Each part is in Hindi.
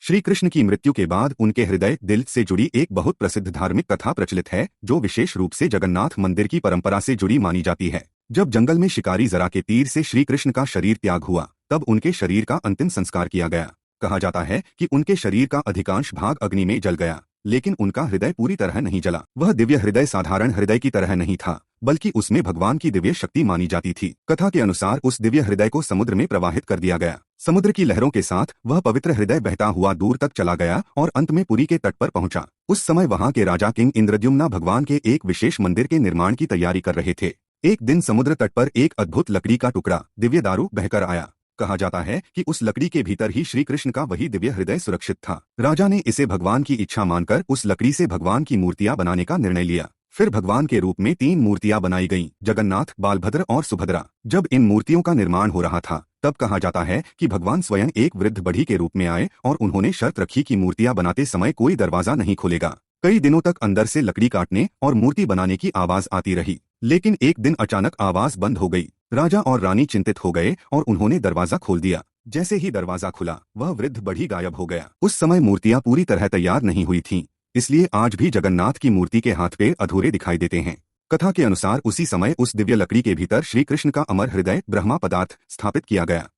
श्री कृष्ण की मृत्यु के बाद उनके हृदय दिल से जुड़ी एक बहुत प्रसिद्ध धार्मिक कथा प्रचलित है, जो विशेष रूप से जगन्नाथ मंदिर की परंपरा से जुड़ी मानी जाती है। जब जंगल में शिकारी जरा के तीर से श्री कृष्ण का शरीर त्याग हुआ, तब उनके शरीर का अंतिम संस्कार किया गया। कहा जाता है कि उनके शरीर का अधिकांश भाग अग्नि में जल गया, लेकिन उनका हृदय पूरी तरह नहीं जला। वह दिव्य हृदय साधारण हृदय की तरह नहीं था, बल्कि उसमें भगवान की दिव्य शक्ति मानी जाती थी। कथा के अनुसार उस दिव्य हृदय को समुद्र में प्रवाहित कर दिया गया। समुद्र की लहरों के साथ वह पवित्र हृदय बहता हुआ दूर तक चला गया और अंत में पुरी के तट पर पहुंचा। उस समय वहां के राजा किंग इंद्रद्युम्न भगवान के एक विशेष मंदिर के निर्माण की तैयारी कर रहे थे। एक दिन समुद्र तट पर एक अद्भुत लकड़ी का टुकड़ा दिव्य दारू बहकर आया। कहा जाता है कि उस लकड़ी के भीतर ही श्री कृष्ण का वही दिव्य हृदय सुरक्षित था। राजा ने इसे भगवान की इच्छा मानकर उस लकड़ी से भगवान की मूर्तियां बनाने का निर्णय लिया। फिर भगवान के रूप में 3 मूर्तियां बनाई गईं, जगन्नाथ, बालभद्र और सुभद्रा। जब इन मूर्तियों का निर्माण हो रहा था, तब कहा जाता है कि भगवान स्वयं एक वृद्ध बढ़ी के रूप में आए और उन्होंने शर्त रखी कि मूर्तियां बनाते समय कोई दरवाजा नहीं खोलेगा। कई दिनों तक अंदर से लकड़ी काटने और मूर्ति बनाने की आवाज आती रही, लेकिन एक दिन अचानक आवाज बंद हो गई। राजा और रानी चिंतित हो गए और उन्होंने दरवाजा खोल दिया। जैसे ही दरवाजा खुला, वह वृद्ध बढ़ी गायब हो गया। उस समय मूर्तियां पूरी तरह तैयार नहीं हुई थीं, इसलिए आज भी जगन्नाथ की मूर्ति के हाथ पैर अधूरे दिखाई देते हैं। कथा के अनुसार उसी समय उस दिव्य लकड़ी के भीतर श्री कृष्ण का अमर हृदय ब्रह्मा पदार्थ स्थापित किया गया।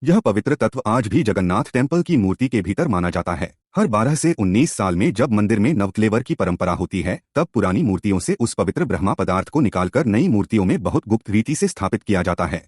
यह पवित्र तत्व आज भी जगन्नाथ टेम्पल की मूर्ति के भीतर माना जाता है। हर 12 से 19 साल में जब मंदिर में नवक्लेवर की परंपरा होती है, तब पुरानी मूर्तियों से उस पवित्र ब्रह्मा पदार्थ को निकालकर नई मूर्तियों में बहुत गुप्त रीति से स्थापित किया जाता है।